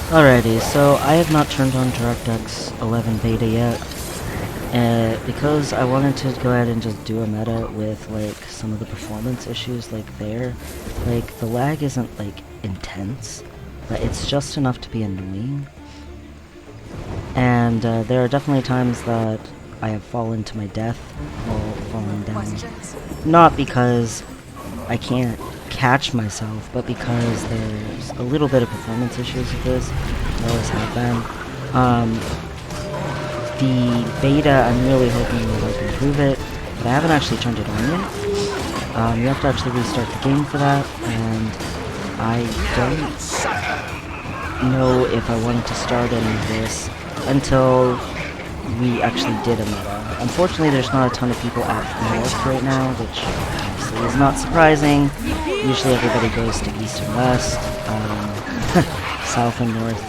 Alrighty, so I have not turned on DirectX 11 beta yet, because I wanted to go ahead and just do a meta with like some of the performance issues like there. Like the lag isn't like intense, but it's just enough to be annoying. And there are definitely times that I have fallen to my death while falling down. Not because I can't catch myself, but because there's a little bit of performance issues with this. There always have been. The beta, I'm really hoping will like improve it, but I haven't actually turned it on yet. You have to actually restart the game for that, and I don't know if I wanted to start any of this until we actually did a meta. Unfortunately, there's not a ton of people at North right now, which obviously is not surprising. Usually everybody goes to East and West. South and North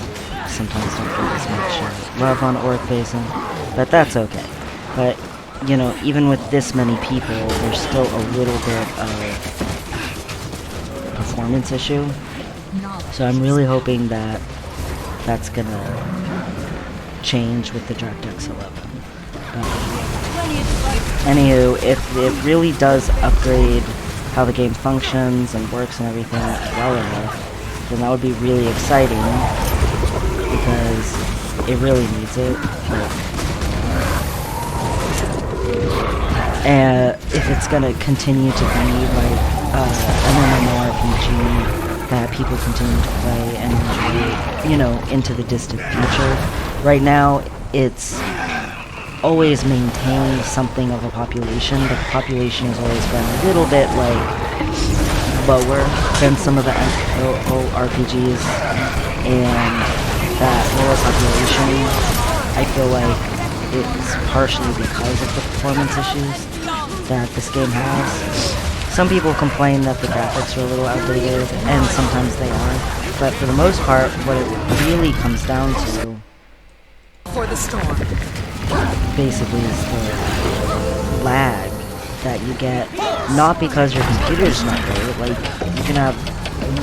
sometimes don't get as much love on Auric Basin, but that's okay. But, you know, even with this many people, there's still a little bit of performance issue. So I'm really hoping that that's gonna change with the DirectX 11. Anywho, if it really does upgrade how the game functions and works and everything well enough, then that would be really exciting, because it really needs it. And if it's gonna continue to be like an MMORPG that people continue to play and enjoy, you know, into the distant future. Right now, it's always maintained something of a population, but the population has always been a little bit like lower than some of the RPGs, and that lower population, I feel like it's partially because of the performance issues that this game has. Some people complain that the graphics are a little outdated, and sometimes they are, but for the most part, what it really comes down to for the storm basically is the lag that you get, not because your computer's not great. Like, you can have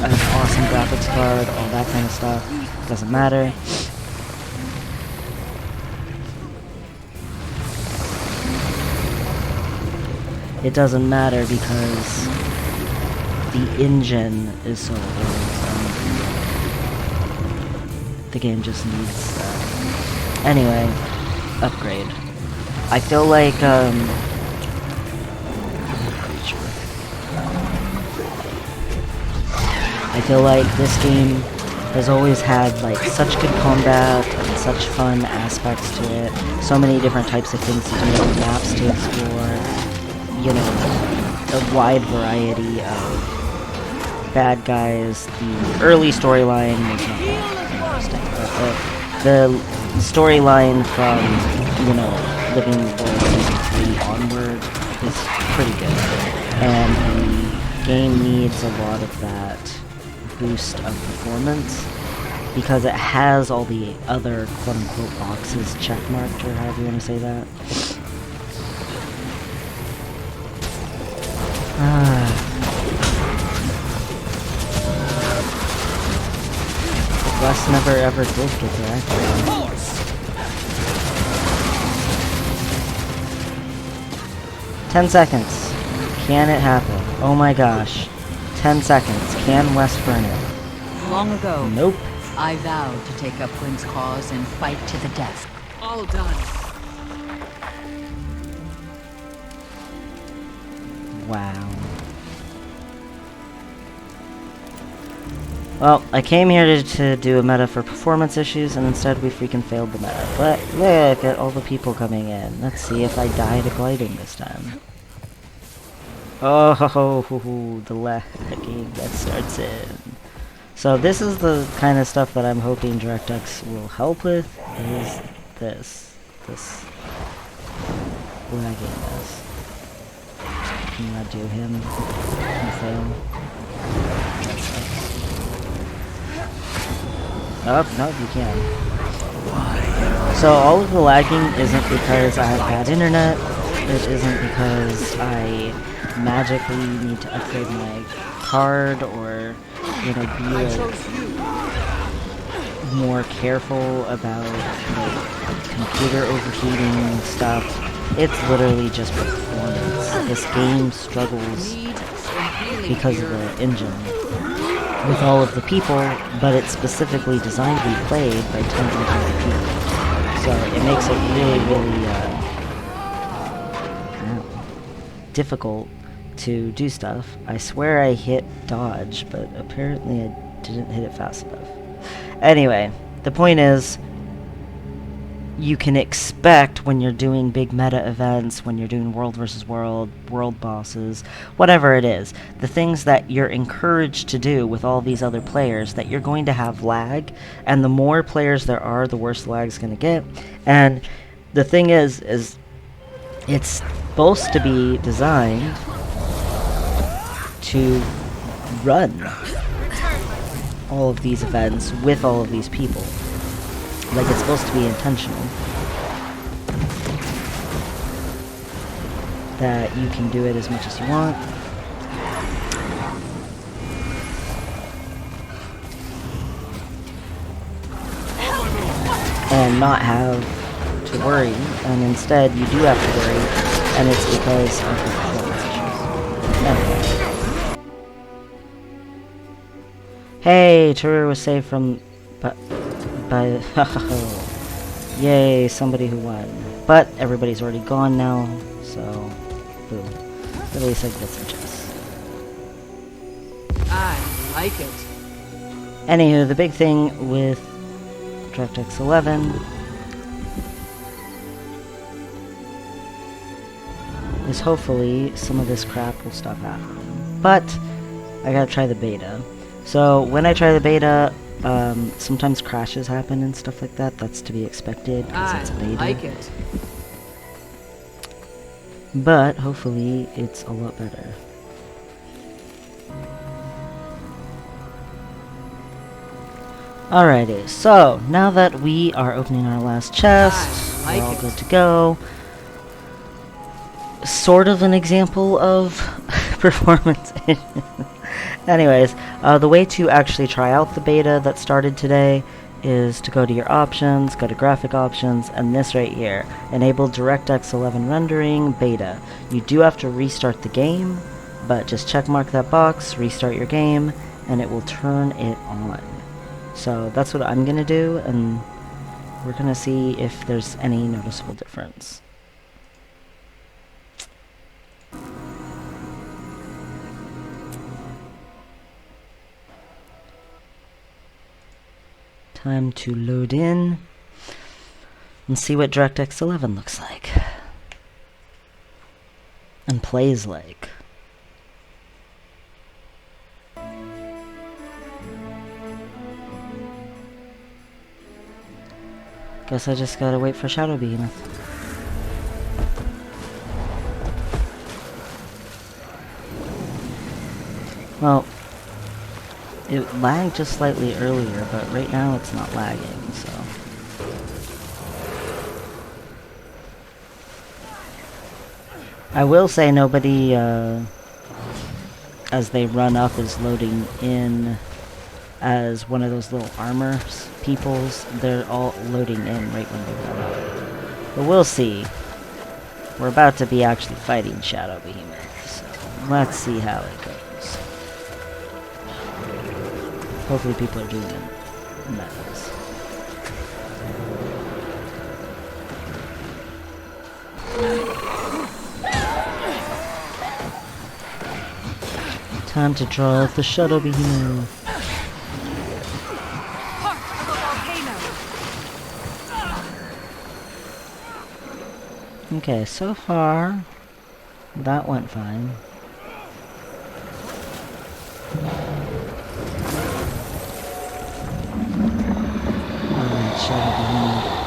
an awesome graphics card, all that kind of stuff, doesn't matter. It doesn't matter because the engine is so old. The game just needs anyway, upgrade. I feel like I feel like this game has always had like such good combat and such fun aspects to it. So many different types of things to do, maps to explore. You know, a wide variety of bad guys. The early storyline was not that interesting, but the storyline from, you know, Living World Season 3 onward is pretty good. And the game needs a lot of that boost of performance because it has all the other quote-unquote boxes checkmarked, or however you want to say that. Wes never ever did get to activate. 10 seconds. Can it happen? Oh my gosh. 10 seconds. Can Wes burn it? Long ago, Nope. I vowed to take up Quinn's cause and fight to the death. all done. Wow. Well, I came here to do a meta for performance issues, and instead we freaking failed the meta. But look at all the people coming in. Let's see if I die to gliding this time. Oh, the lagging that starts in. So this is the kind of stuff that I'm hoping DirectX will help with, is this lagginess. Can you not do him? Can you fail? Oh, no, you can. So all of the lagging isn't because I have bad internet, It isn't because I magically need to upgrade my card or, you know, be like more careful about like computer overheating and stuff. It's literally just performance. This game struggles because of the engine with all of the people, but it's specifically designed to be played by tons and tons of people. So it makes it really, really difficult to do stuff. I swear I hit dodge, but apparently I didn't hit it fast enough. Anyway, the point is, you can expect when you're doing big meta events, when you're doing world versus world, world bosses, whatever it is, the things that you're encouraged to do with all these other players, that you're going to have lag, and the more players there are, the worse the lag's going to get. And the thing is it's supposed to be designed to run all of these events with all of these people. Like, it's supposed to be intentional. That you can do it as much as you want. And not have to worry. And instead, you do have to worry. And it's because of the performance issues. Anyway. Hey, Terror was saved from... by yay, somebody who won. But everybody's already gone now, so boom. At least I can get some chests. I like it. Anywho, the big thing with DirectX 11 is hopefully some of this crap will stop happening. But I gotta try the beta. So when I try the beta, sometimes crashes happen and stuff like that. That's to be expected because it's a beta. I like it. But hopefully it's a lot better. Alrighty, so now that we are opening our last chest, we're all good to go. Sort of an example of performance issues. Anyways, the way to actually try out the beta that started today is to go to your options, go to graphic options, and this right here, enable DirectX 11 rendering beta. You do have to restart the game, but just checkmark that box, restart your game, and it will turn it on. So that's what I'm gonna do, and we're gonna see if there's any noticeable difference. Time to load in and see what DirectX 11 looks like and plays like. Guess I just gotta wait for Shadow Behemoth. Well, it lagged just slightly earlier, but right now it's not lagging, so... I will say nobody, as they run up, is loading in as one of those little armor peoples. They're all loading in right when they run up. But we'll see. We're about to be actually fighting Shadow Behemoth, so let's see how it goes. Hopefully people are doing it in methods. Time to draw out the Shadow Behemoth. Okay, so far that went fine. Shadow Behemoth.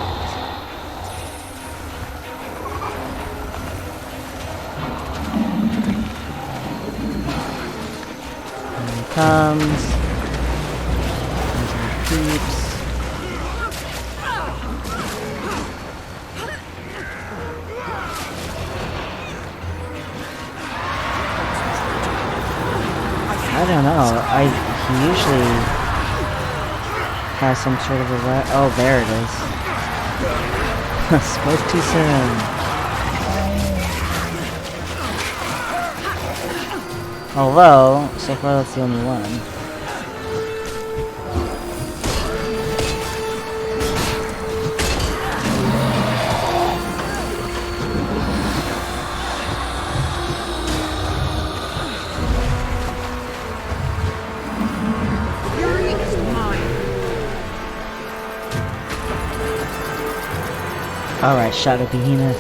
Here he comes. There's our peeps. I don't know. He usually has some sort of a oh, there it is. Spoke too soon. Although, so far that's the only one. Alright, Shadow Behemoth.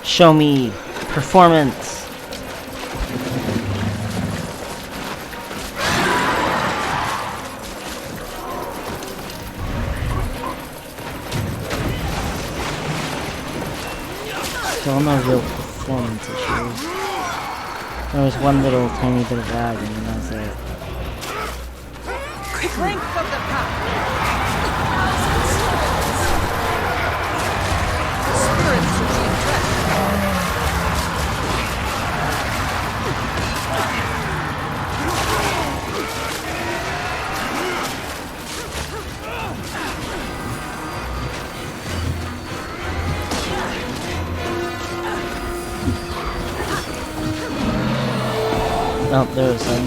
Show me performance. Still no real performance issues. There was one little tiny bit of lag and then that's it. Strength of the pack. Spirits to be addressed. Oh, there was some.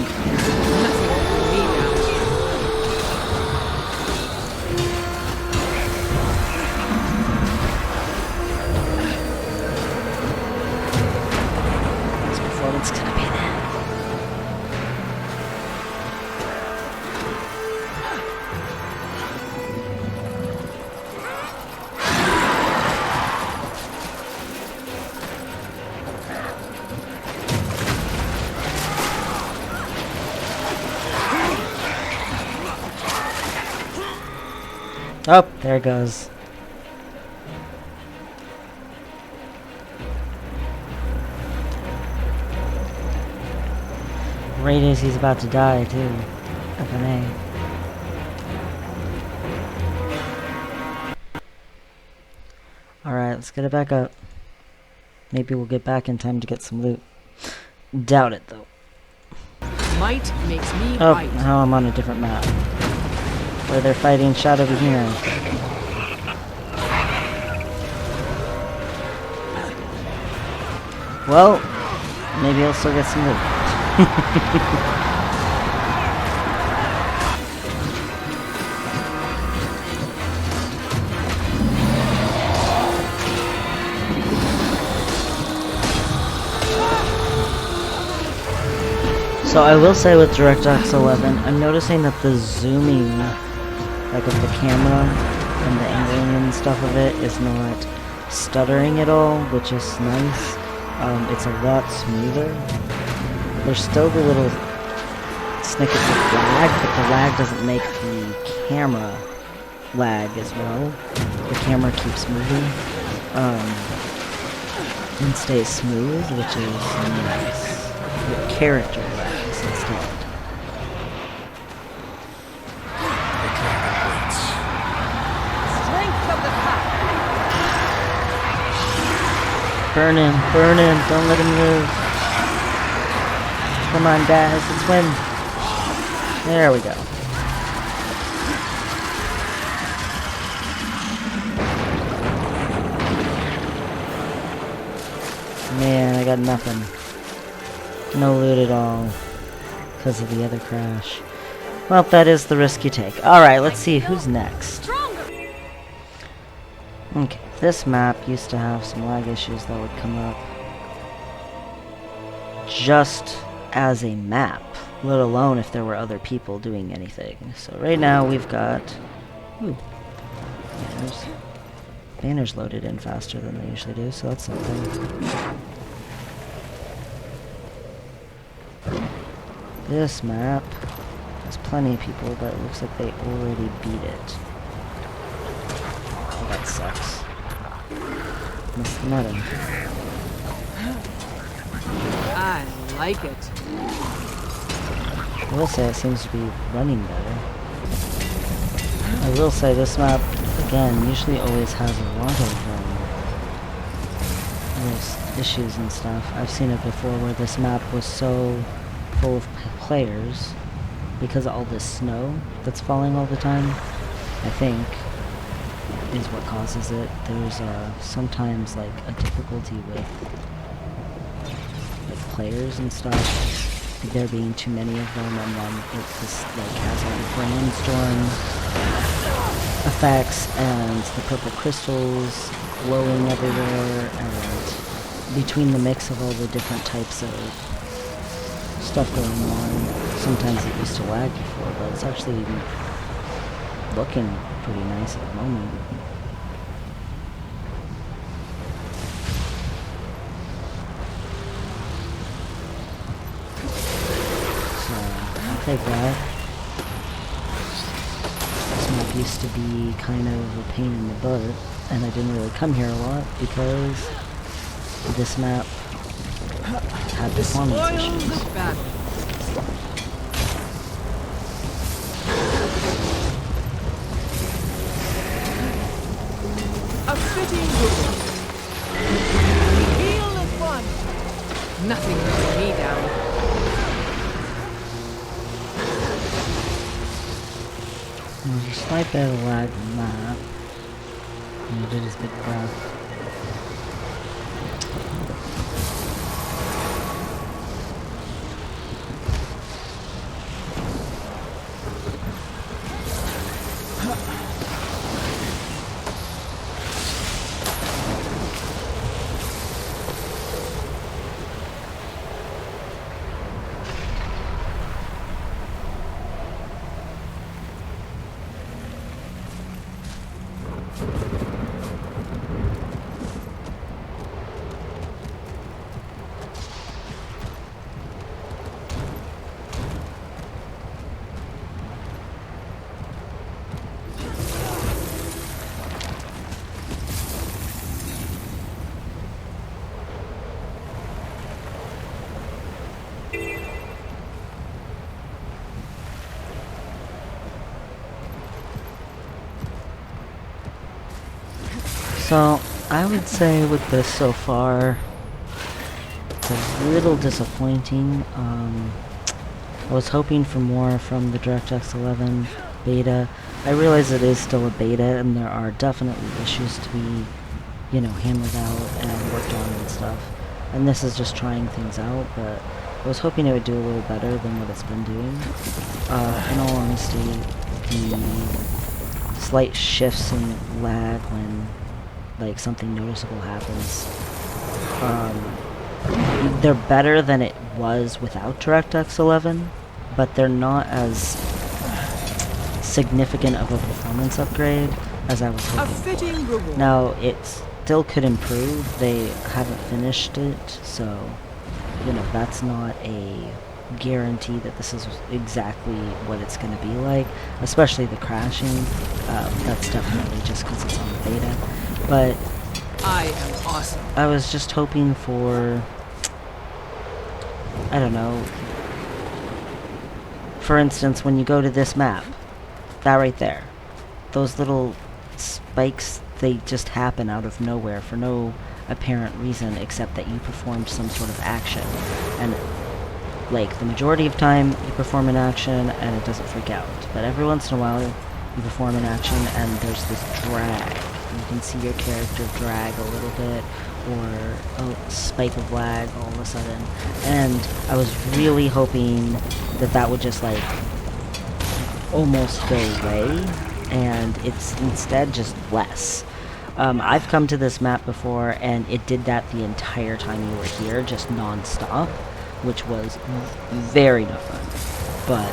This performance gonna be there. Oh, there it goes. Right as he's about to die, too. FNA. Alright, let's get it back up. Maybe we'll get back in time to get some loot. Doubt it, though. Might makes me Oh, right. now I'm on a different map. Where they're fighting Shadow Behemoth. Well, maybe I'll still get some loot. So I will say with DirectX 11, I'm noticing that the zooming, like of the camera and the angling and stuff of it, is not stuttering at all, which is nice. It's a lot smoother. There's still the little snippets of lag, but the lag doesn't make the camera lag as well. The camera keeps moving and stays smooth, which is nice. The character lags instead. Strength of the pack. Burn him, don't let him live. Come on guys, let's win. There we go. Man, I got nothing. No loot at all. Because of the other crash. Well, that is the risk you take. Alright, let's see who's next. Okay, this map used to have some lag issues that would come up just as a map, let alone if there were other people doing anything. So right now we've got banners. Banners loaded in faster than they usually do, so that's something. This map has plenty of people, but it looks like they already beat it. Oh, that sucks. Missed the meta. I like it. I will say it seems to be running better. I will say this map, again, usually always has a lot of those issues and stuff. I've seen it before where this map was so full of players because of all this snow that's falling all the time, I think, is what causes it. There's sometimes like a difficulty with like players and stuff, like there being too many of them, and then it just like has all the brainstorm effects and the purple crystals glowing everywhere, and between the mix of all the different types of stuff going on, sometimes it used to lag before, but it's actually looking pretty nice at the moment. So, I'll take that. This map used to be kind of a pain in the butt, and I didn't really come here a lot because this map had performance issues. Of battle. A fitting rule. Heal at one. Nothing brings me down. There's a slight bit of lag on that. And it is a bit rough. So, I would say with this so far, it's a little disappointing. I was hoping for more from the DirectX 11 beta. I realize it is still a beta, and there are definitely issues to be, you know, hammered out and worked on and stuff. And this is just trying things out, but I was hoping it would do a little better than what it's been doing. In all honesty, the slight shifts in lag when like something noticeable happens, they're better than it was without DirectX 11, but they're not as significant of a performance upgrade as I was hoping for. Now, it still could improve. They haven't finished it, so, you know, that's not a guarantee that this is exactly what it's going to be like, especially the crashing. That's definitely just because it's on the beta. But I am awesome. I was just hoping for, I don't know, for instance, when you go to this map, that right there, those little spikes, they just happen out of nowhere for no apparent reason except that you performed some sort of action. And like the majority of time you perform an action and it doesn't freak out, but every once in a while you perform an action and there's this drag. You can see your character drag a little bit, or a spike of lag all of a sudden. And I was really hoping that that would just like almost go away, and it's instead just less. I've come to this map before and it did that the entire time you were here, just non-stop, which was very not fun. But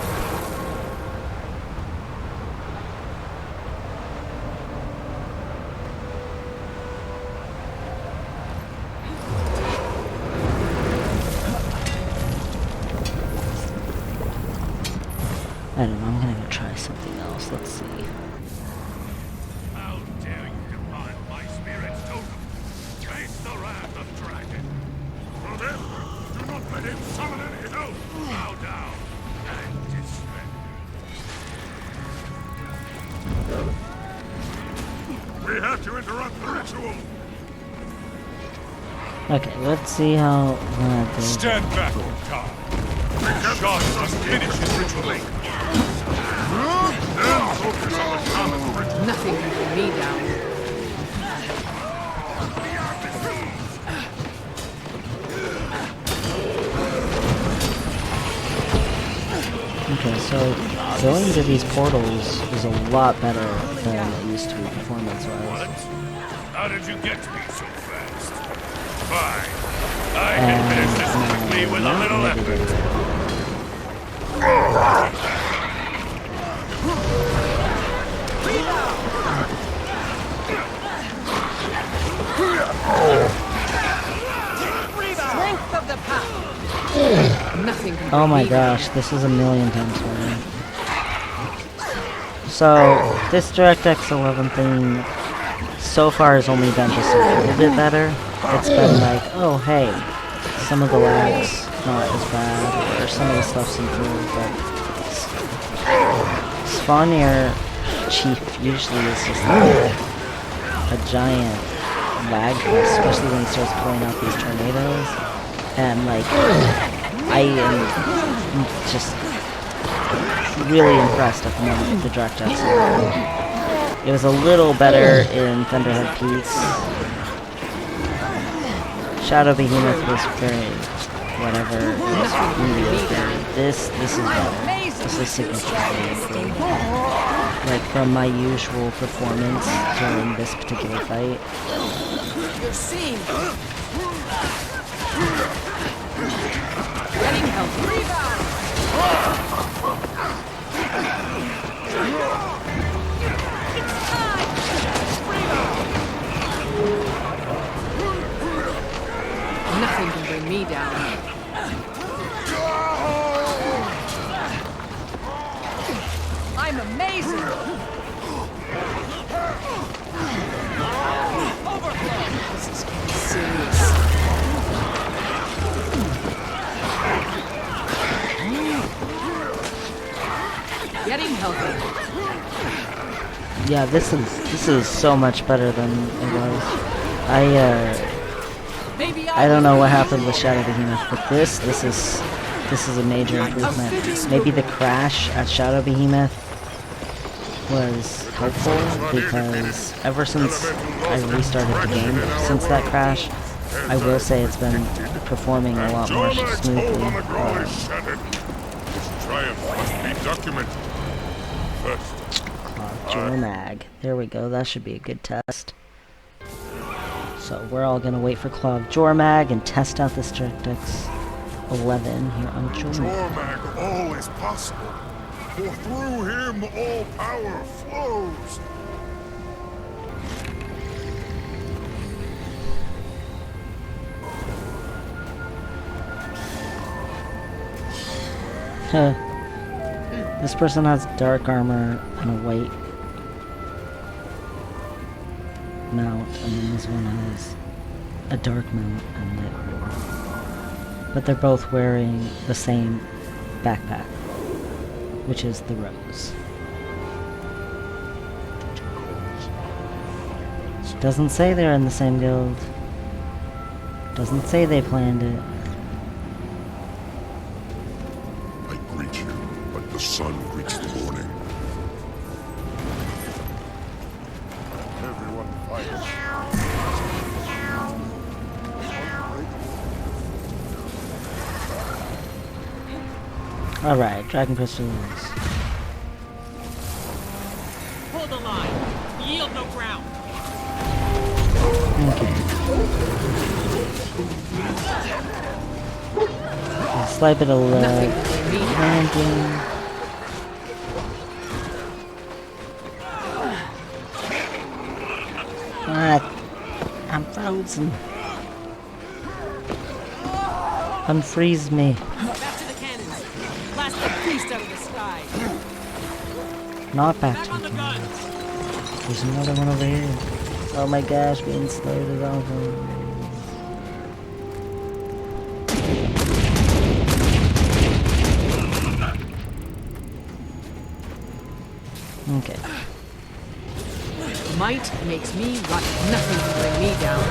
I don't know, I'm gonna go try something else. Let's see. How dare you define my spirit's totem? Face the wrath of dragon. For them, do not let him summon any help. Bow down and despair. We have to interrupt the ritual. Okay, let's see how that goes. Stand back, Tom. God must finish his ritual. Then focus on the shaman's ritual. Nothing can bring me down. Okay, so going to these portals is a lot better than it used to be performance-wise. What? How did you get to me so fast? Fine. I can finish this quickly with a little effort. Strength of the pack. Nothing can Oh bring my me gosh, this is a million times better. So, this DirectX 11 thing so far has only been just a little bit better. It's been like, oh hey, some of the lag's not as bad, or some of the stuff's improved, but Spawnir Chief usually is just like a giant lag fest, especially when he starts pulling out these tornadoes. And like, I am just really impressed at the moment with the DirectX. It was a little better in Thunderhead Peaks. Shadow Behemoth was very whatever. It was mediocre. This is better. This is significantly improved. Like from my usual performance during this particular fight. You're seeing. Getting help. Rebound. Nothing can bring me down. I'm amazing. This is getting serious. Getting healthy. Yeah, this is so much better than it was. I don't know what happened with Shadow Behemoth, but this is a major improvement. Maybe the crash at Shadow Behemoth was helpful because ever since I restarted the game, since that crash, I will say it's been performing a lot more smoothly. Triumph must be documented. First, Jormag. There we go, that should be a good test. So we're all gonna wait for Claw of Jormag and test out this DirectX 11 here on Jormag. Jormag, all is possible, for through him all power flows. This person has dark armor and a white mount, and then this one has a dark mount and lit war. But they're both wearing the same backpack, which is the rose. Doesn't say they're in the same guild. Doesn't say they planned it. I greet you, but the sun greets the morning. Everyone fights. Alright, Dragon Crystals. Hold the line. Yield no ground. Okay. Slipe it a little. Landing. Ah, I'm frozen. Unfreeze me. Back to the cannons. Blast the beast out of the sky. Not back to Back on the the guns. guns. There's another one over here. Oh my gosh, being slowed over. Okay. Might makes me right. Nothing can bring me down.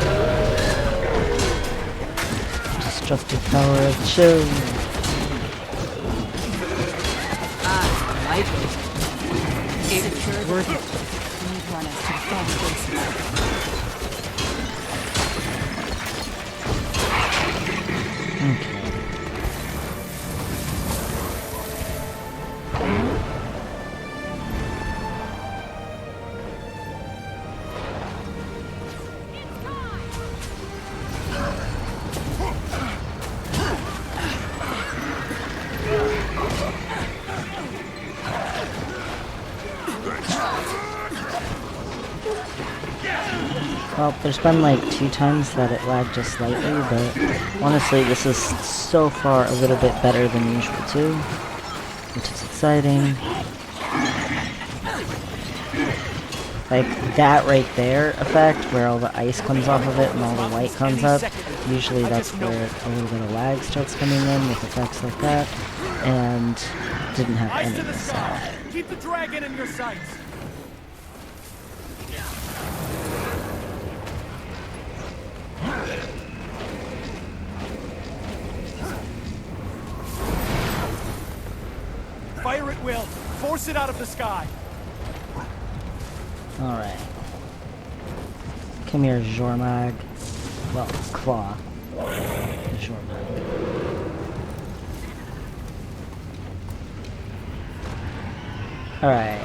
Destructive power of chill. like it. It's worth it. Need run us to the fast place. Okay. Well, there's been like 2 times that it lagged just slightly, but honestly this is so far a little bit better than usual too, which is exciting. Like that right there effect, where all the ice comes off of it and all the white comes up, usually that's where a little bit of lag starts coming in with effects like that, and didn't have Eyes any, to the so... sky. Keep the dragon in your sights. Fire at will. Force it out of the sky. Alright. Come here, Jormag. Well, Claw. Jormag. Alright.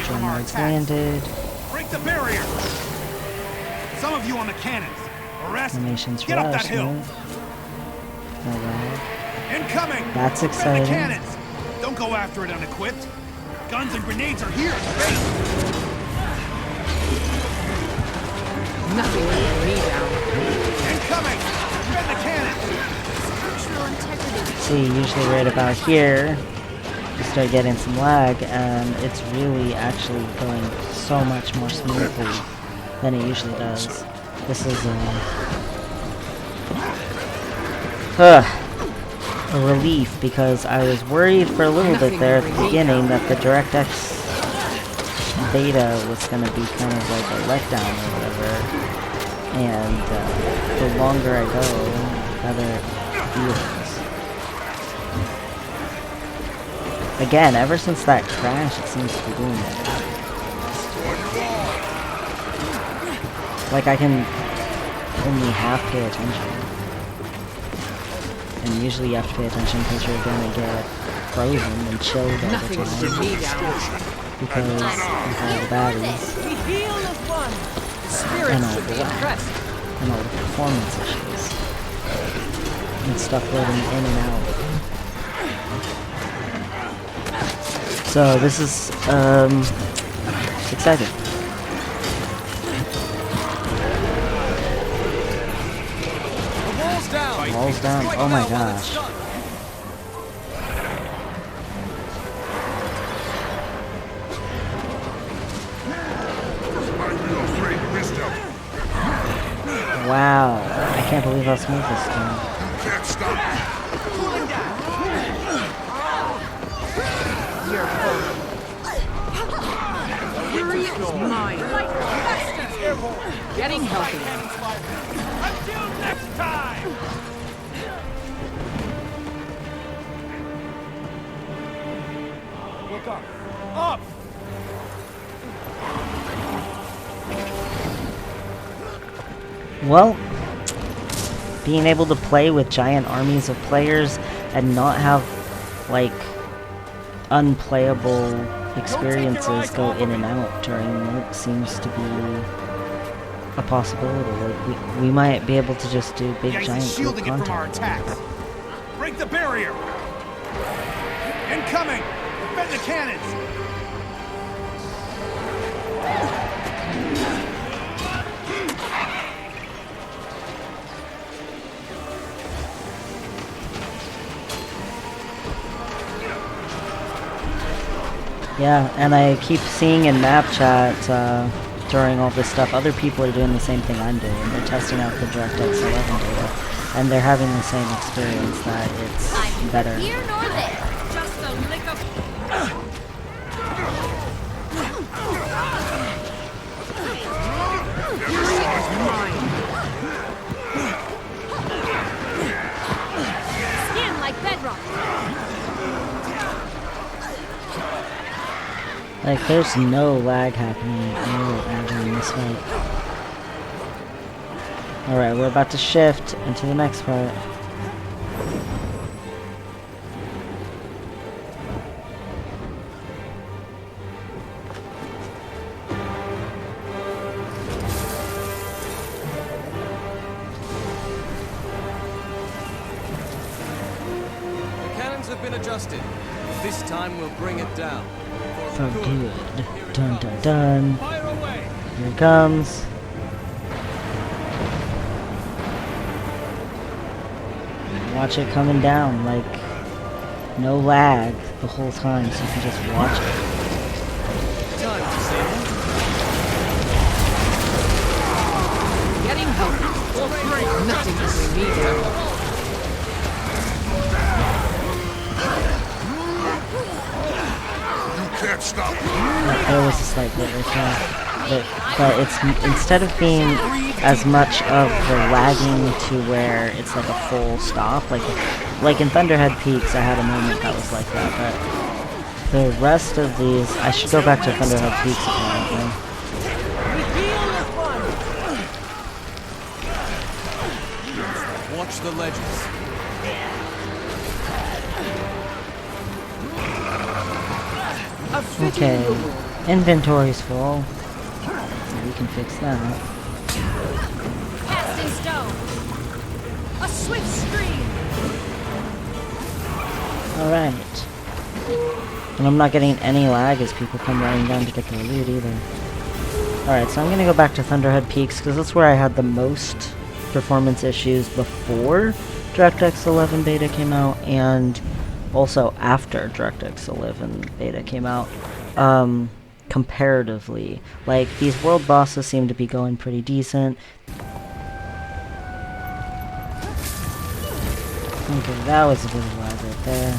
Jormag's landed. Break the barrier. Some of you on the cannons. Arrest. Animations Get up that hill. Alright. Incoming. That's Defend exciting. the cannons. Don't go after it unequipped. Guns and grenades are here. Ready. Nothing will get me down. Incoming. Defend the cannons. Structural integrity. See, usually right about here, you start getting some lag, and it's really actually going so much more smoothly than it usually does. This is a relief, because I was worried for a little bit there at the beginning that the DirectX beta was going to be kind of like a letdown or whatever, and the longer I go, the better it feels. Again, ever since that crash, it seems to be doing that. Like, I can only half pay attention. And usually you have to pay attention because you're gonna get frozen and chilled all the Nothing will time. get me down. Because of all the baddies. We heal as one. The And spirits all should the be lag. impressed. And all the performance issues. And stuff loading in and out. So this is exciting. The wall's down. Walls down. Oh my gosh. Wow. I can't believe how smooth this is going. Can't stop. You're full. Fury is mine. Getting healthy. Until next time. Look up. Up. Well, being able to play with giant armies of players and not have, like, unplayable experiences go in and out during it seems to be a possibility. Like, we might be able to just do big The ice giant is group shielding it from our content. attacks. Break the barrier. Incoming. Defend the cannons. Yeah, and I keep seeing in map chat during all this stuff, other people are doing the same thing I'm doing. They're testing out the DirectX 11 data, and they're having the same experience that it's better. Here nor there. Just a lick of... Skin like bedrock. Like, there's no lag happening in this fight. Alright, we're about to shift into the next part. Cannons have been adjusted. This time we'll bring it down. For good. Dun dun dun. Fire away! Here it comes. Watch it coming down, like, no lag the whole time, so you can just watch it. Time to see it. Getting help. Nothing between me and You can't stop me. There was a slight glitch right there. But it's, instead of being as much of the lagging to where it's like a full stop, like in Thunderhead Peaks I had a moment that was like that, but the rest of these, I should go back to Thunderhead Peaks apparently. Watch the ledges. Okay, inventory's full, so we can fix that. Cast in stone. A swift stream. Alright. And I'm not getting any lag as people come running down to get their loot either. Alright, so I'm gonna go back to Thunderhead Peaks because that's where I had the most performance issues before DirectX 11 beta came out, and also after DirectX 11 beta came out. Comparatively, like, these world bosses seem to be going pretty decent. Okay, that was a bit of lag right there.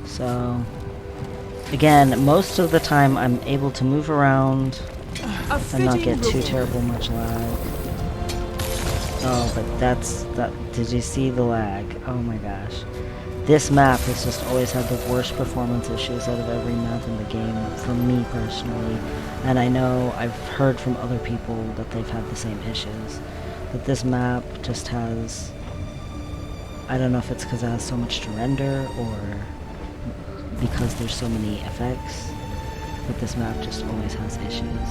So, again, most of the time I'm able to move around and not get too terrible much lag. Oh, but did you see the lag? Oh my gosh. This map has just always had the worst performance issues out of every map in the game, for me personally. And I know I've heard from other people that they've had the same issues. But this map just has... I don't know if it's because it has so much to render, or because there's so many effects, but this map just always has issues.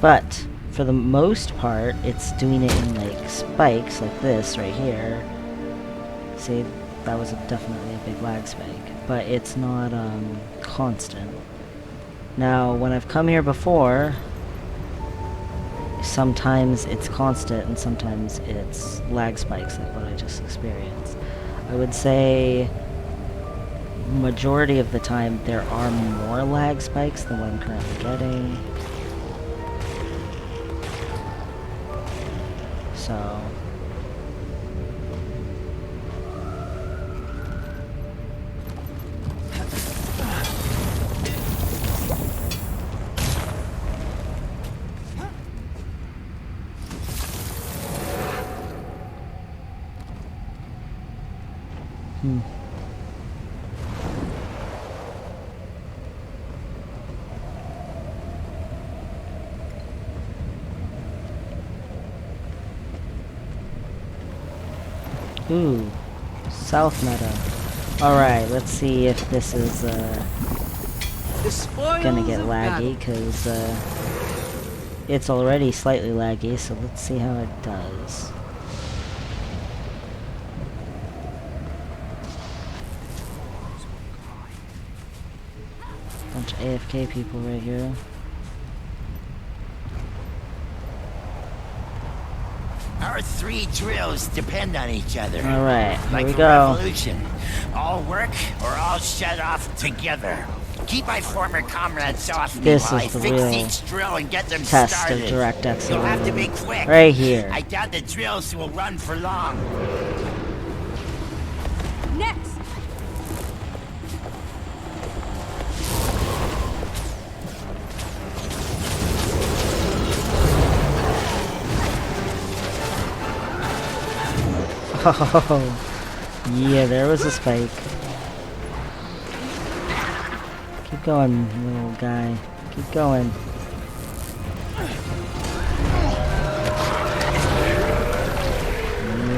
But, for the most part, it's doing it in, like, spikes, like this right here. See, that was definitely a big lag spike, but it's not, constant. Now, when I've come here before, sometimes it's constant and sometimes it's lag spikes, like what I just experienced. I would say majority of the time there are more lag spikes than what I'm currently getting. So... Ooh, South Meta. Alright, let's see if this is gonna get laggy, because it's already slightly laggy, so let's see how it does. Bunch of AFK people right here. Our three drills depend on each other. Alright, here like we a go. revolution. All work or all shut off together. Keep my former comrades off me This while I is the fix real each drill and get them test started. of DirectX You'll have to 11. be quick. Right here. I doubt the drills will run for long. Next. Oh, yeah, there was a spike. going, little guy. Keep going.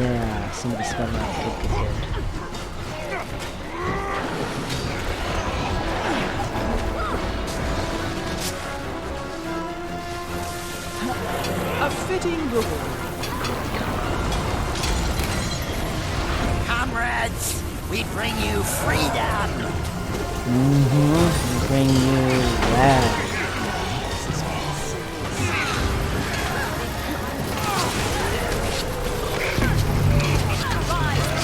Yeah, somebody spelled out good. A fitting reward. Comrades, we bring you freedom. Mm-hmm. Bring you that.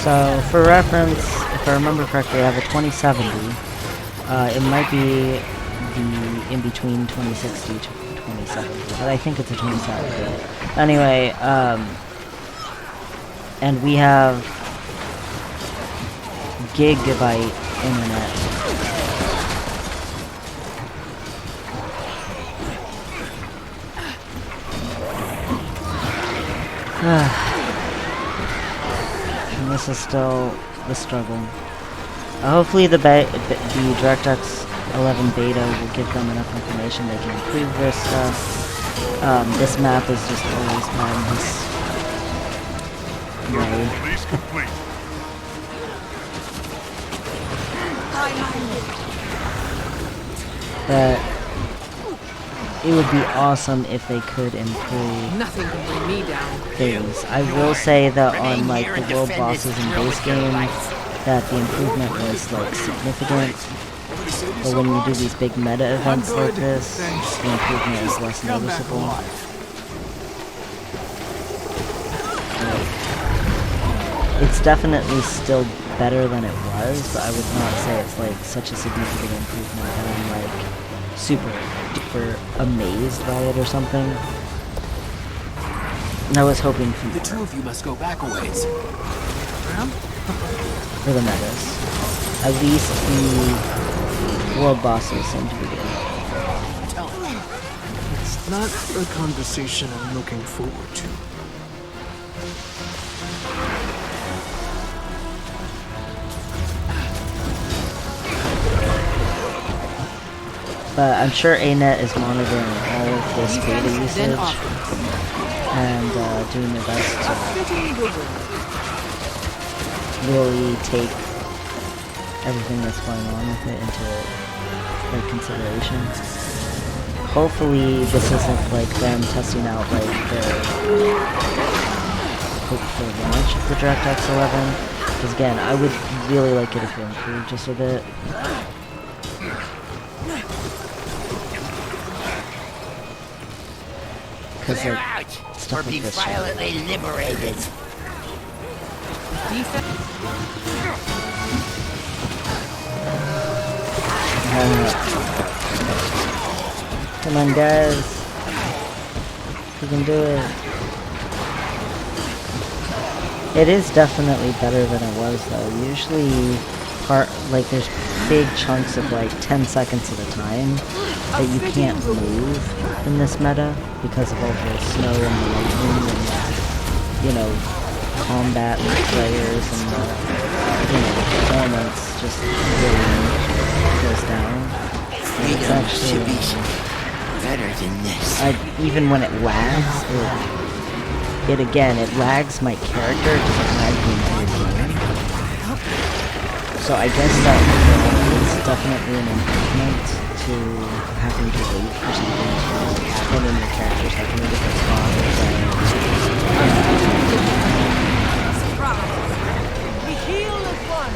So, for reference, if I remember correctly, I have a 2070. It might be the in between 2060 to 2070, but I think it's a 2070. Anyway, and we have gigabyte internet. And this is still the struggle. Hopefully the DirectX 11 beta will give them enough information they can improve their stuff. This map is just always been this way. Release complete. But it would be awesome if they could improve Nothing can bring me down. things. I will say that on like the world bosses in base game, that the improvement was like significant. But when you do these big meta events like this, the improvement is less noticeable. It's definitely still better than it was, but I would not say it's like such a significant improvement that I'm like super duper amazed by it or something. And I was hoping for The two of you must go back a ways. for the metas. At least the world bosses seem to be good. It's not a conversation I'm looking forward to. But I'm sure ANET is monitoring all of this beta usage and doing their best to really take everything that's going on with it into like consideration. Hopefully this isn't like them testing out like their hopeful launch of the DirectX 11. Because again, I would really like it if it improved just a bit. Clear out, or be violently liberated. Come on, guys. You can do it. It is definitely better than it was, though. Usually, there's big chunks of like 10 seconds at a time that you can't move in this meta because of all the snow and the lightning and the, you know, combat players and the, you know, the performance just really goes down. And it's actually better than this. even when it lags, it lags my character, it doesn't lag the entire game. So I guess that is definitely an improvement to having to wait for something to happen and your character's like in a different spot. We heal as one.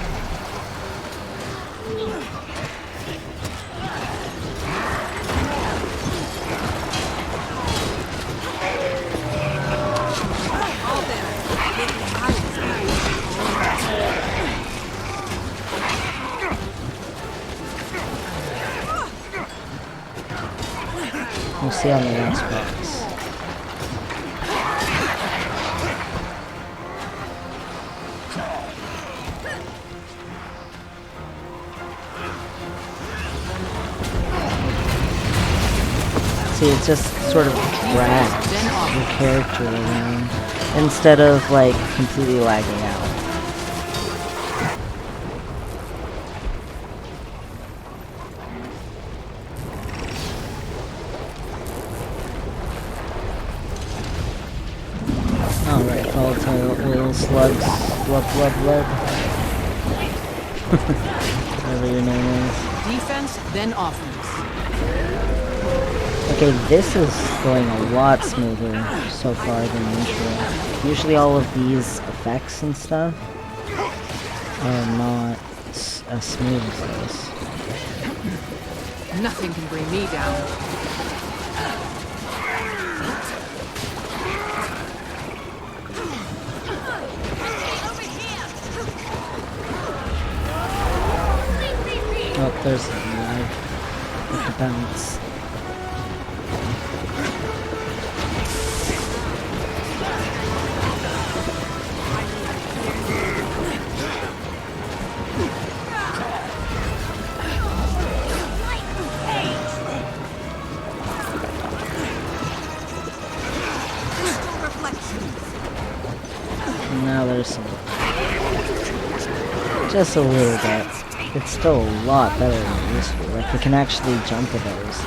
We'll see on the last box. See, it just sort of drags your character around instead of like completely lagging out. slugs, blood. Whatever your name is. Defense, then offense. Okay, this is going a lot smoother so far than usual. Usually all of these effects and stuff are not as smooth as this. Nothing can bring me down. Oh, there's the lag with the bounce. Now there's some. Just a little bit. It's still a lot better than it used to be. Like, you can actually jump with those.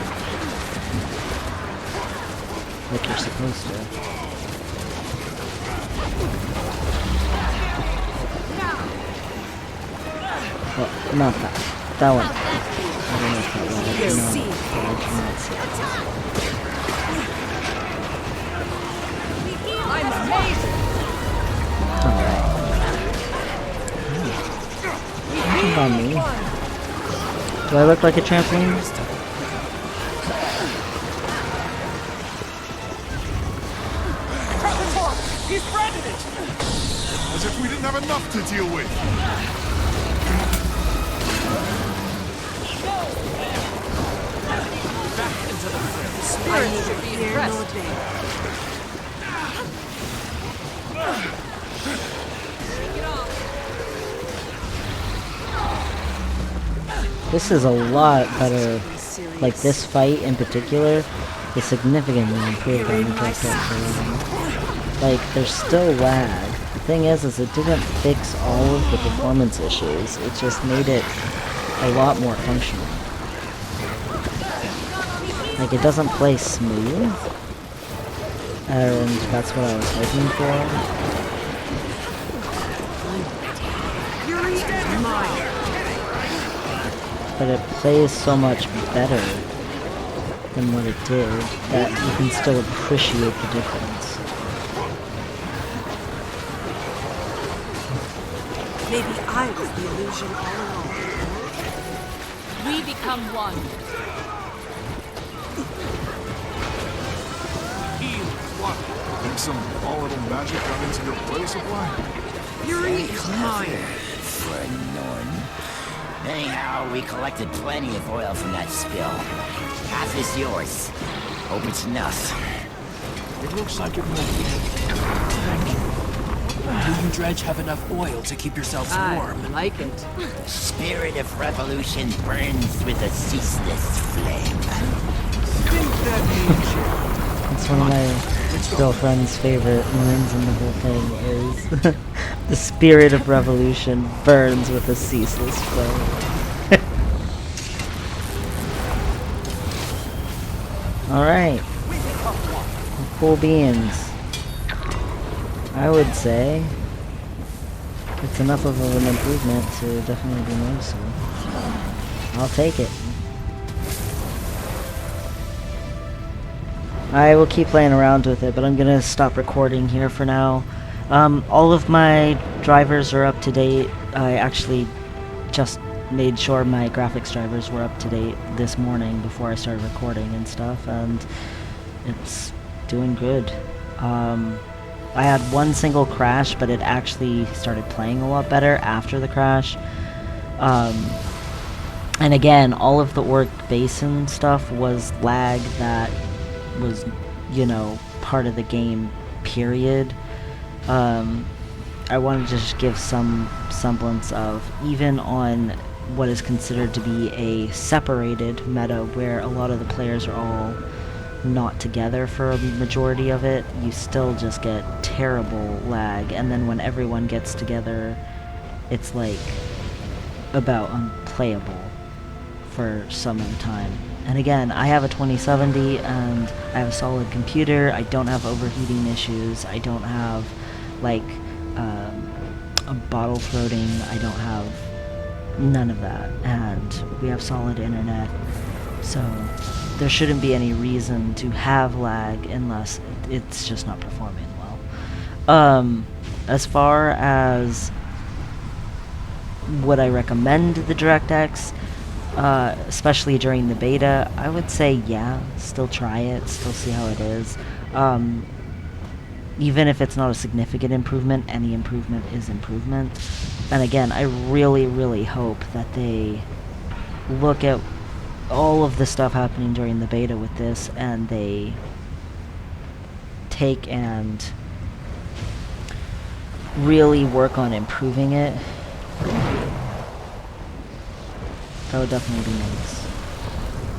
Like you're supposed to. Well, not that. That one. I don't know if that one. I cannot see it. I'm amazing. Alright. Jump on me. Do I look like a trampoline? He's branded it! As if we didn't have enough to deal with. Back into the spirit should be impressed. This is a lot better. Like, this fight in particular is significantly improved on the DirectX 11. Like, there's still lag. The thing is it didn't fix all of the performance issues. It just made it a lot more functional. Like, it doesn't play smooth, and that's what I was hoping for. But it plays so much better than what it did that you can still appreciate the difference. Maybe I was the illusion all along. We become one. What? Think some volatile magic got into your water supply? Fury is mine. Friend Norn. Anyhow, we collected plenty of oil from that spill. Half is yours. Hope it's enough. It looks like it might be. Do you dredge have enough oil to keep yourselves warm? I like it. Spirit of revolution burns with a ceaseless flame. It's one of my girlfriend's favorite lines in the whole thing is the spirit of revolution burns with a ceaseless flame. Alright. Cool beans. I would say it's enough of an improvement to definitely be noticeable. I'll take it. I will keep playing around with it, but I'm gonna stop recording here for now. All of my drivers are up to date. I actually just made sure my graphics drivers were up to date this morning before I started recording and stuff, and it's doing good. I had one single crash, but it actually started playing a lot better after the crash. And again, all of the Auric Basin stuff was lag that was, you know, part of the game, period. I wanted to just give some semblance of, even on what is considered to be a separated meta, where a lot of the players are all not together for a majority of it, you still just get terrible lag, and then when everyone gets together, it's like about unplayable for some of the time. And again, I have a 2070 and I have a solid computer. I don't have overheating issues. I don't have like a bottle floating. I don't have none of that, and we have solid internet, so there shouldn't be any reason to have lag unless it's just not performing well. As far as would I recommend the DirectX, especially during the beta, I would say yeah, still try it, still see how it is. Even if it's not a significant improvement, any improvement is improvement. And again, I really, really hope that they look at all of the stuff happening during the beta with this, and they take and really work on improving it. That would definitely be nice.